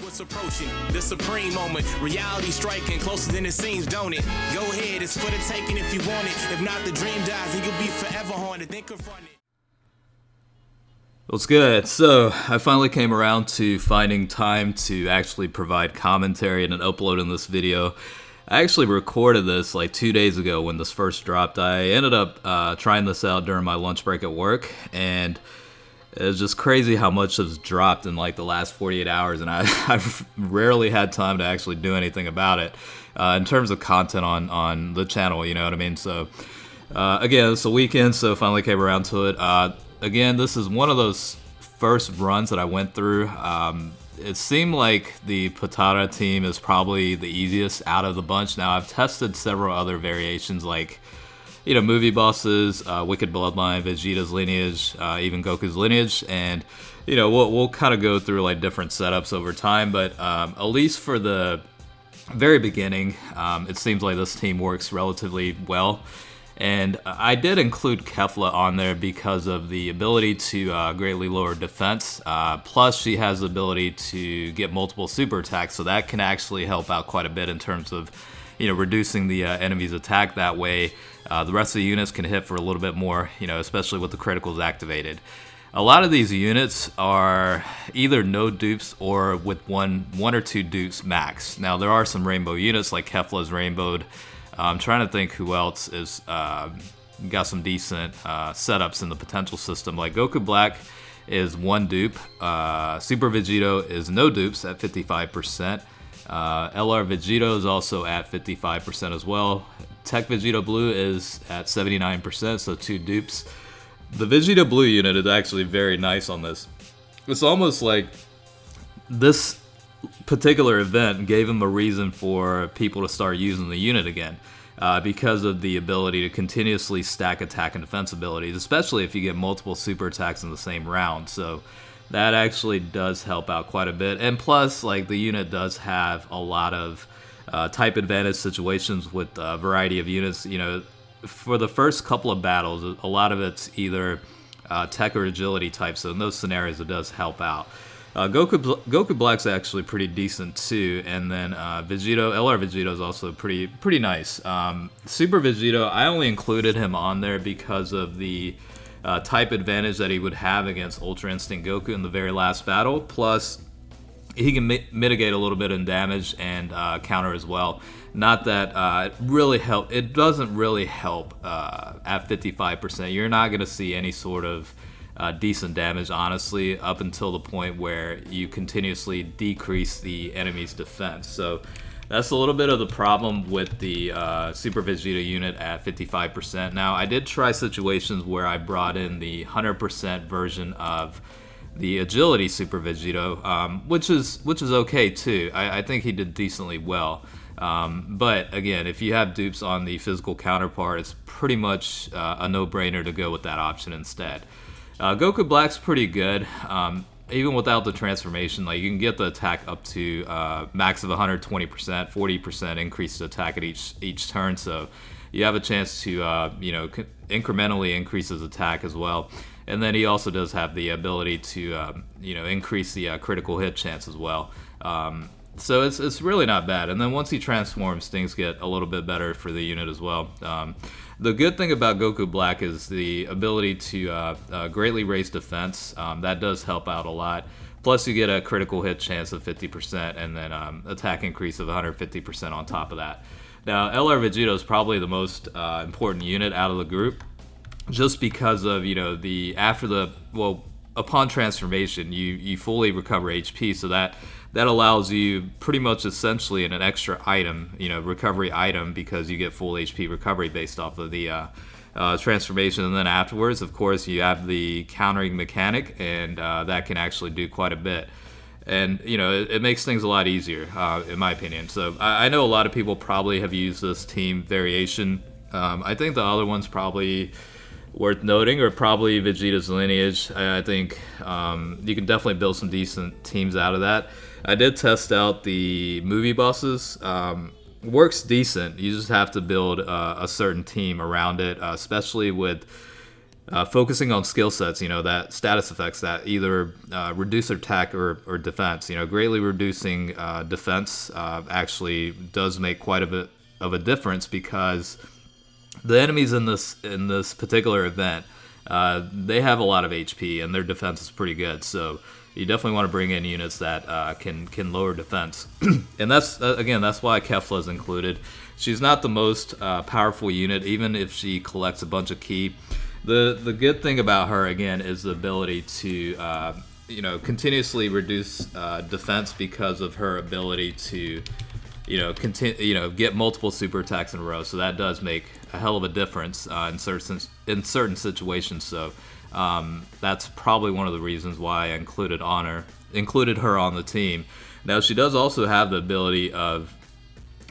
it's approaching the supreme moment. Reality striking closer than it seems, don't it? Go ahead, it's for the taking if you want it. If not, the dream dies and you'll be forever haunted. Then confront it. What's good? So I finally came around to finding time to actually provide commentary and uploading this video. I actually recorded this like 2 days ago when this first dropped. I ended up trying this out during my lunch break at work, and it was just crazy how much has dropped in like the last 48 hours, and I've rarely had time to actually do anything about it in terms of content on the channel, you know what I mean? So again, it's a weekend, so finally came around to it. Again, this is one of those first runs that I went through. It seemed like the Potara team is probably the easiest out of the bunch. Now, I've tested several other variations like, you know, movie bosses, Wicked Bloodline, Vegeta's lineage, even Goku's lineage, and, you know, we'll kind of go through like different setups over time, but at least for the very beginning, it seems like this team works relatively well. And I did include Kefla on there because of the ability to greatly lower defense. Plus, she has the ability to get multiple super attacks, so that can actually help out quite a bit in terms of, you know, reducing the enemy's attack that way. The rest of the units can hit for a little bit more, you know, especially with the criticals activated. A lot of these units are either no dupes or with one or two dupes max. Now, there are some rainbow units like Kefla's rainbowed. I'm trying to think who else is got some decent setups in the potential system. Like Goku Black is one dupe. Super Vegito is no dupes at 55%. LR Vegito is also at 55% as well. Tech Vegito Blue is at 79%, so two dupes. The Vegito Blue unit is actually very nice on this. It's almost like this particular event gave him a reason for people to start using the unit again, because of the ability to continuously stack attack and defense abilities, especially if you get multiple super attacks in the same round. So that actually does help out quite a bit. And plus, like, the unit does have a lot of type advantage situations with a variety of units. You know, for the first couple of battles, a lot of it's either tech or agility type, so in those scenarios it does help out. Goku Black's actually pretty decent too, and then Vegito, LR Vegito is also pretty nice. Super Vegito, I only included him on there because of the type advantage that he would have against Ultra Instinct Goku in the very last battle. Plus, he can mitigate a little bit in damage and counter as well. Not that it doesn't really help at 55%. You're not going to see any sort of decent damage, honestly, up until the point where you continuously decrease the enemy's defense. So that's a little bit of the problem with the Super Vegeta unit at 55%. Now, I did try situations where I brought in the 100% version of the Agility Super Vegito, which is okay too. I think he did decently well. But again, if you have dupes on the physical counterpart, it's pretty much a no-brainer to go with that option instead. Goku Black's pretty good, even without the transformation. Like, you can get the attack up to max of 120%, 40% increased attack at each turn. So you have a chance to you know, incrementally increase his attack as well. And then he also does have the ability to you know, increase the critical hit chance as well. So it's really not bad. And then once he transforms, things get a little bit better for the unit as well. The good thing about Goku Black is the ability to greatly raise defense. That does help out a lot. Plus, you get a critical hit chance of 50% and then attack increase of 150% on top of that. Now, LR Vegito is probably the most important unit out of the group, just because of, you know, upon transformation, you fully recover HP, so that allows you pretty much essentially an extra item, you know, recovery item, because you get full HP recovery based off of the transformation. And then afterwards, of course, you have the countering mechanic, and that can actually do quite a bit. And, you know, it makes things a lot easier, in my opinion. So I know a lot of people probably have used this team variation. I think the other one's probably worth noting, or probably Vegeta's lineage. I think you can definitely build some decent teams out of that. I did test out the movie bosses. Works decent. You just have to build a certain team around it, especially with focusing on skill sets, that status effects that either reduce attack or defense. Greatly reducing defense actually does make quite a bit of a difference, because the enemies in this particular event, they have a lot of HP and their defense is pretty good. So you definitely want to bring in units that can lower defense, and that's why Kefla is included. She's not the most powerful unit, even if she collects a bunch of ki. The good thing about her, again, is the ability to continuously reduce defense because of her ability to get multiple super attacks in a row. So that does make a hell of a difference in certain situations. So that's probably one of the reasons why I included her on the team. Now, she does also have the ability of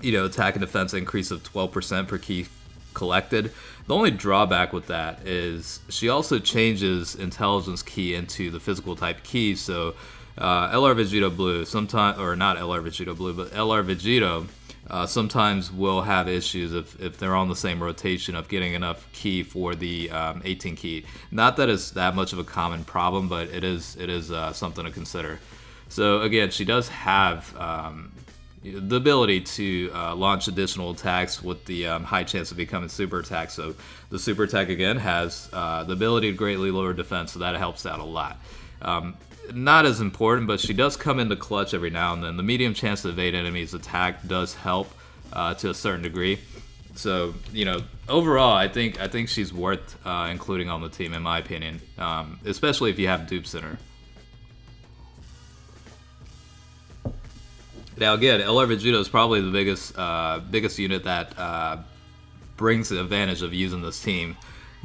attack and defense increase of 12% per ki collected. The only drawback with that is she also changes intelligence ki into the physical type ki. So LR Vegito Blue sometimes, or not LR Vegito Blue, but LR Vegito sometimes will have issues if they're on the same rotation of getting enough ki for the 18 ki. Not that it's that much of a common problem, but it is something to consider. So again, she does have the ability to launch additional attacks with the high chance of becoming super attack. So the super attack, again, has the ability to greatly lower defense, so that helps out a lot. Not as important, but she does come into clutch every now and then. The medium chance to evade enemies' attack does help to a certain degree. So, overall, I think she's worth including on the team, in my opinion, especially if you have dupes in her. Now, again, LR Vegito is probably the biggest unit that brings the advantage of using this team,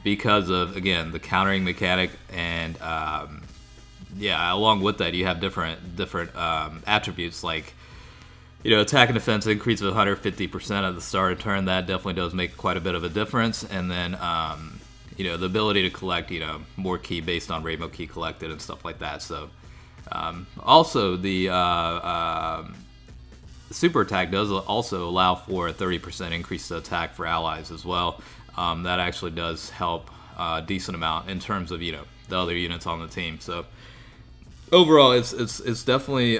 because of, again, the countering mechanic, and along with that, you have different attributes like attack and defense increase of 150% at the start of turn. That definitely does make quite a bit of a difference, and then the ability to collect more ki based on rainbow ki collected and stuff like that. So also the super attack does also allow for a 30% increase to attack for allies as well. That actually does help a decent amount in terms of the other units on the team. So overall, it's definitely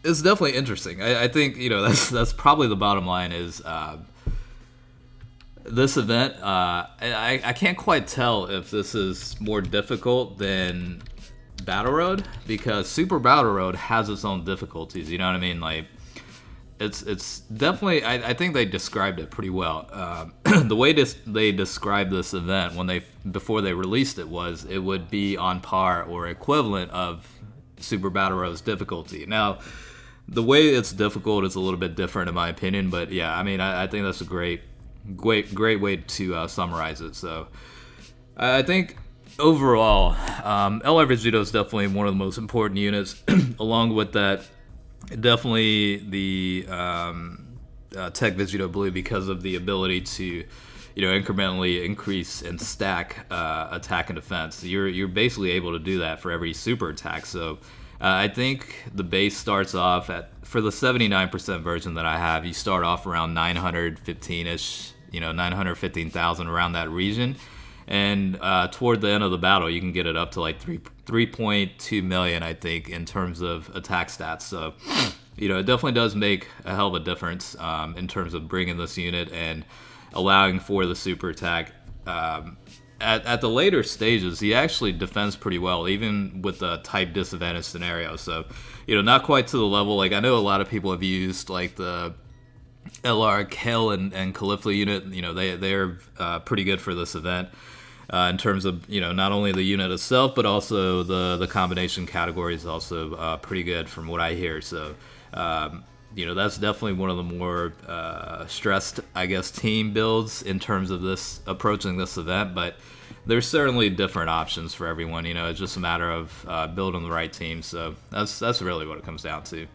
it's definitely interesting. I think that's probably the bottom line is this event. I can't quite tell if this is more difficult than Battle Road, because Super Battle Road has its own difficulties. You know what I mean? Like, it's definitely. I think they described it pretty well. The way they described this event before they released it was it would be on par or equivalent of Super Battle Road's difficulty. Now, the way it's difficult is a little bit different in my opinion, but yeah, I mean, I think that's a great way to summarize it. So I think overall, LR Vegito is definitely one of the most important units. Along with that, definitely the Tech Vegito Blue, because of the ability to incrementally increase and stack attack and defense. You're basically able to do that for every super attack. So I think the base starts off for the 79% version that I have, you start off around 915-ish, 915,000, around that region. And toward the end of the battle, you can get it up to like 3.2 million, I think, in terms of attack stats. So, it definitely does make a hell of a difference in terms of bringing this unit and allowing for the super attack. At the later stages, he actually defends pretty well, even with the type disadvantage scenario. So, not quite to the level, like, I know a lot of people have used like the LR Kel and Caulifla unit. They're pretty good for this event. In terms of not only the unit itself, but also the combination category is also pretty good from what I hear. So that's definitely one of the more stressed, I guess, team builds in terms of this approaching this event. But there's certainly different options for everyone. It's just a matter of building the right team. So that's really what it comes down to.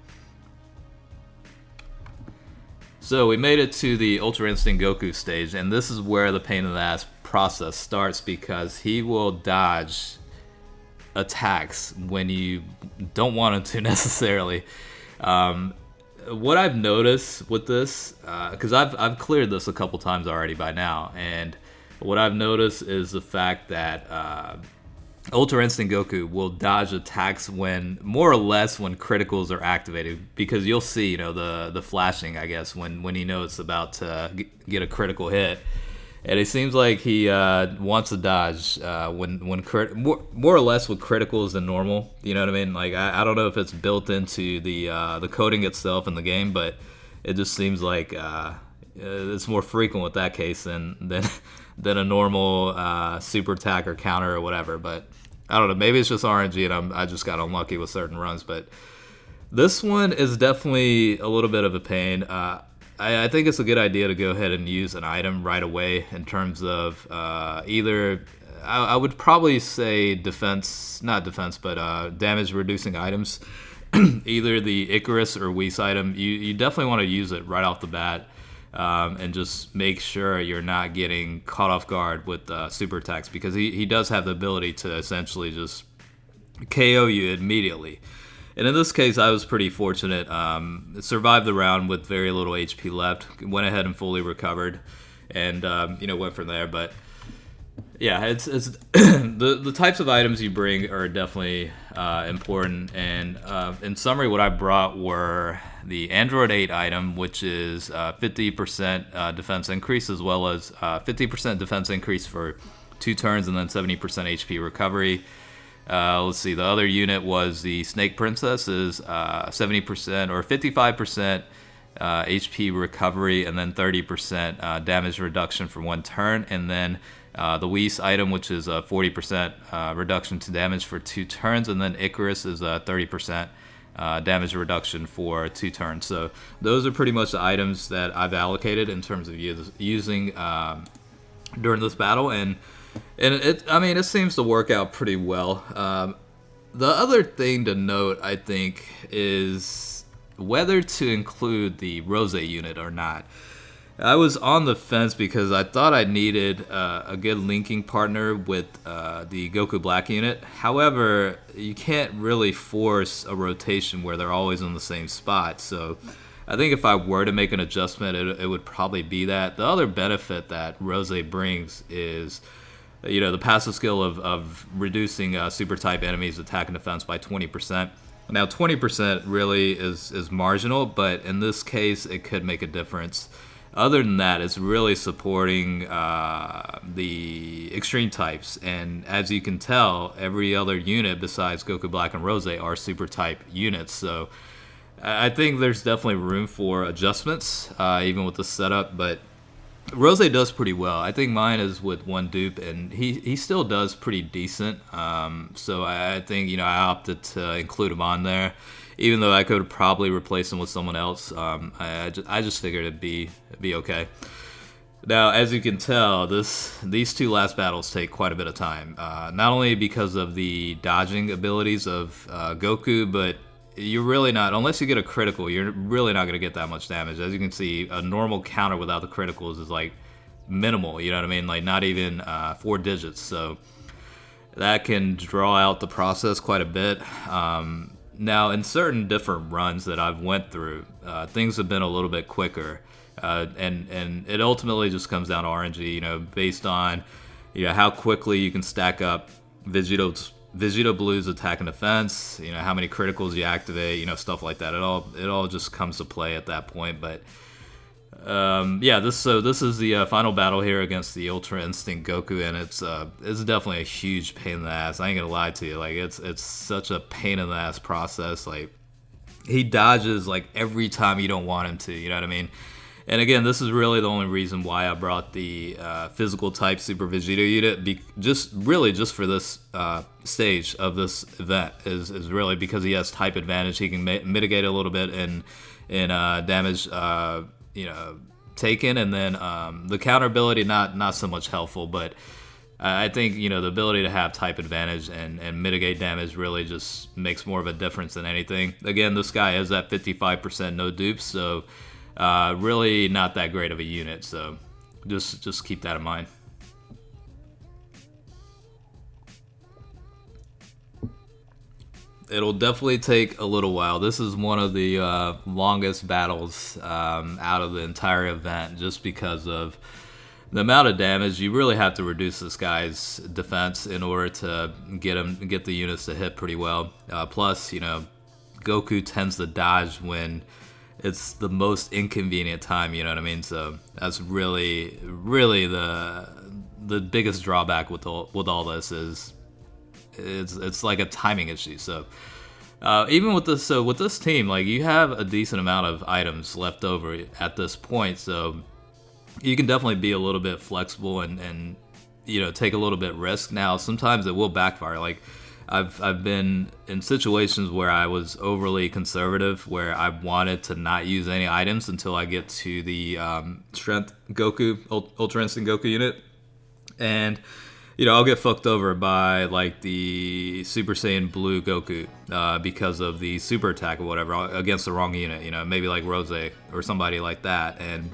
So we made it to the Ultra Instinct Goku stage, and this is where the pain in the ass process starts, because he will dodge attacks when you don't want him to necessarily. What I've noticed with this, because I've cleared this a couple times already by now, and what I've noticed is the fact that Ultra Instinct Goku will dodge attacks when, more or less, when criticals are activated, because you'll see, you know, the flashing, I guess, when he knows it's about to get a critical hit. And it seems like he wants to dodge when more or less with criticals than normal. You know what I mean? Like I don't know if it's built into the coding itself in the game, but it just seems like it's more frequent with that case than a normal super attack or counter or whatever. But I don't know. Maybe it's just RNG and I just got unlucky with certain runs. But this one is definitely a little bit of a pain. I think it's a good idea to go ahead and use an item right away in terms of either, I would probably say not defense, but damage reducing items. Either the Icarus or Whis item. You definitely want to use it right off the bat and just make sure you're not getting caught off guard with super attacks, because he does have the ability to essentially just KO you immediately. And in this case, I was pretty fortunate. Survived the round with very little HP left. Went ahead and fully recovered, and went from there. But yeah, it's the types of items you bring are definitely important. And in summary, what I brought were the Android 8 item, which is 50% defense increase, as well as 50% defense increase for 2 turns, and then 70% HP recovery. Let's see, the other unit was the Snake Princess, is 70% or 55% HP recovery, and then 30% damage reduction for 1 turn. And then the Whis item, which is a 40% reduction to damage for 2 turns. And then Icarus is a 30% damage reduction for 2 turns. So those are pretty much the items that I've allocated in terms of using during this battle. And it seems to work out pretty well. The other thing to note, I think, is whether to include the Rose unit or not. I was on the fence because I thought I needed a good linking partner with the Goku Black unit. However, you can't really force a rotation where they're always in the same spot. So I think if I were to make an adjustment, it would probably be that. The other benefit that Rose brings is, the passive skill of reducing super type enemies' attack and defense by 20%. Now, 20% really is marginal, but in this case, it could make a difference. Other than that, it's really supporting the extreme types. And as you can tell, every other unit besides Goku Black and Rose are super type units. So I think there's definitely room for adjustments, even with the setup. But Rose does pretty well. I think mine is with 1 dupe, and he still does pretty decent. So I think, I opted to include him on there, even though I could probably replace him with someone else. I just figured it'd be okay. Now, as you can tell, these 2 last battles take quite a bit of time. Not only because of the dodging abilities of Goku, but you're really not, unless you get a critical, you're really not going to get that much damage. As you can see, a normal counter without the criticals is like minimal, you know what I mean? Like not even 4 digits. So that can draw out the process quite a bit. Now, in certain different runs that I've went through, things have been a little bit quicker. And it ultimately just comes down to RNG, based on how quickly you can stack up Vegito Blue's attack and defense, how many criticals you activate, stuff like that. It all just comes to play at that point. But this is the final battle here against the Ultra Instinct Goku, and it's definitely a huge pain in the ass. I ain't gonna lie to you, like it's such a pain in the ass process. Like he dodges like every time you don't want him to, you know what I mean? And again, this is really the only reason why I brought the physical type Super Vegeta unit, just for this stage of this event, is really because he has type advantage. He can mitigate a little bit in damage, taken, and then the counter ability not so much helpful. But I think the ability to have type advantage and mitigate damage really just makes more of a difference than anything. Again, this guy is at 55% no dupes, so really not that great of a unit, so just keep that in mind. It'll definitely take a little while. This is one of the longest battles out of the entire event, just because of the amount of damage, you really have to reduce this guy's defense in order to get the units to hit pretty well. Plus, you know, Goku tends to dodge when it's the most inconvenient time, you know what I mean? So that's really the biggest drawback with all this is it's like a timing issue. So even with this team, like, you have a decent amount of items left over at this point, so you can definitely be a little bit flexible and you know, take a little bit risk. Now sometimes it will backfire. Like, I've been in situations where I was overly conservative, where I wanted to not use any items until I get to the Strength Goku, Ultra Instinct Goku unit, and you know, I'll get fucked over by like the Super Saiyan Blue Goku because of the super attack or whatever against the wrong unit. You know, maybe like Rose or somebody like that, and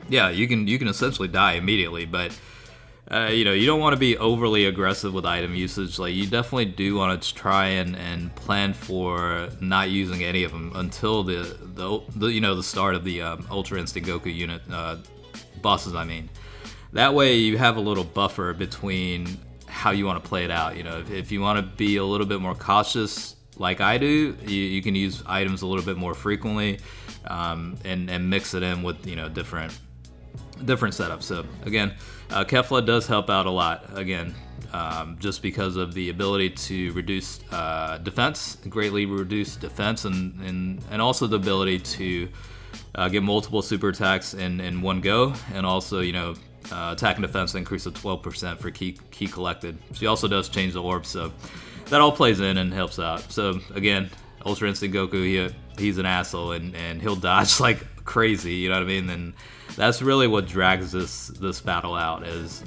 yeah, you can essentially die immediately. But you know, you don't want to be overly aggressive with item usage. Like, you definitely do want to try and plan for not using any of them until the you know, the start of the Ultra Instinct Goku unit bosses, I mean. That way you have a little buffer between how you want to play it out. You know, if you want to be a little bit more cautious like I do, you can use items a little bit more frequently and mix it in with, you know, different setups. So again, Kefla does help out a lot, again, just because of the ability to reduce defense, greatly reduce defense, and also the ability to get multiple super attacks in one go, and also, you know, attack and defense increase of 12% for key collected. She also does change the orb, so that all plays in and helps out. So again, Ultra Instinct Goku, he's an asshole, and he'll dodge like crazy, you know what I mean? And that's really what drags this battle out, is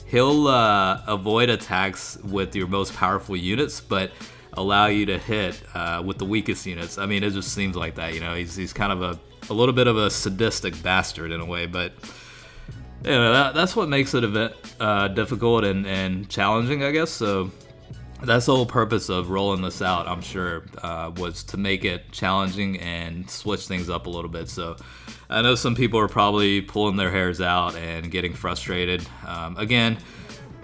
he'll avoid attacks with your most powerful units, but allow you to hit with the weakest units. I mean, it just seems like that, you know. He's kind of a little bit of a sadistic bastard in a way, but you know, that's what makes it a bit difficult and challenging, I guess. So that's the whole purpose of rolling this out, I'm sure, was to make it challenging and switch things up a little bit. So I know some people are probably pulling their hairs out and getting frustrated. Again,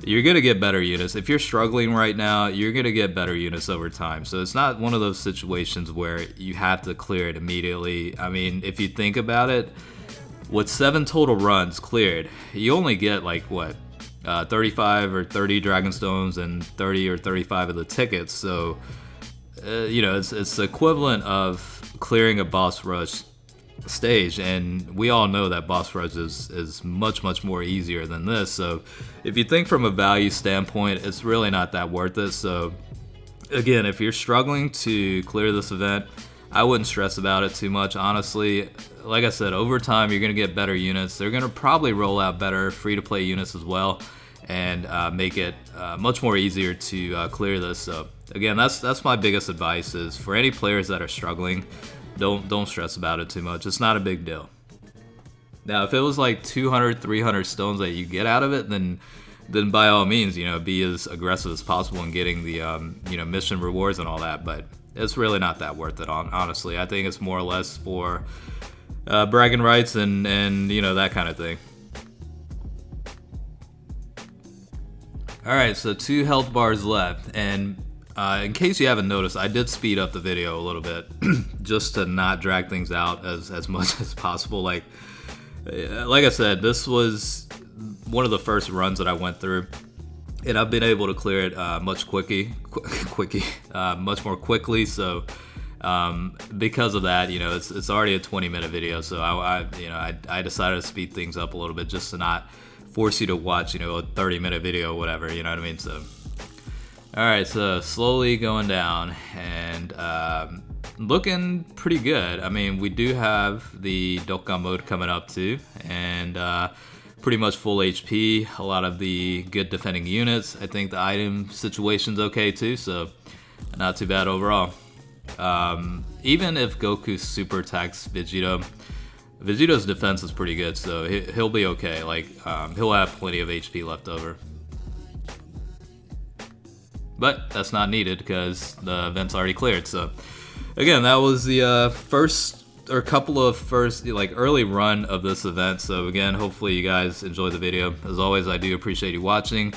you're going to get better units. If you're struggling right now, you're going to get better units over time. So it's not one of those situations where you have to clear it immediately. I mean, if you think about it, with 7 total runs cleared, you only get like, what, 35 or 30 Dragon Stones and 30 or 35 of the tickets. So, you know, it's the equivalent of clearing a boss rush stage, and we all know that boss rush is much more easier than this. So if you think from a value standpoint, it's really not that worth it. So again, if you're struggling to clear this event, I wouldn't stress about it too much, honestly. Like I said, over time you're going to get better units. They're going to probably roll out better free-to-play units as well, and make it much more easier to clear this. So again, that's my biggest advice, is for any players that are struggling, don't stress about it too much. It's not a big deal. Now, if it was like 200, 300 stones that you get out of it, then by all means, you know, be as aggressive as possible in getting the you know, mission rewards and all that. But it's really not that worth it, honestly. I think it's more or less for bragging rights and you know, that kind of thing. Alright, so 2 health bars left, and in case you haven't noticed, I did speed up the video a little bit just to not drag things out as much as possible. Like I said, this was one of the first runs that I went through, and I've been able to clear it much more quickly. So because of that, you know, it's already a 20-minute video, so I decided to speed things up a little bit just to not force you to watch, you know, a 30-minute video or whatever, you know what I mean? So alright, so slowly going down, and looking pretty good. I mean, we do have the Dokkan mode coming up too, and pretty much full HP, a lot of the good defending units. I think the item situation's okay too, so not too bad overall. Even if Goku super attacks Vegeto's defense is pretty good, so he'll be okay. Like, he'll have plenty of HP left over. But that's not needed because the event's already cleared. So again, that was the first or a couple of first, like, early run of this event. So again, hopefully you guys enjoy the video. As always, I do appreciate you watching.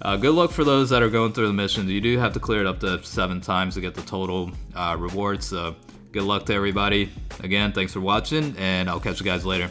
Good luck for those that are going through the missions. You do have to clear it up to 7 times to get the total reward. So good luck to everybody. Again, thanks for watching, and I'll catch you guys later.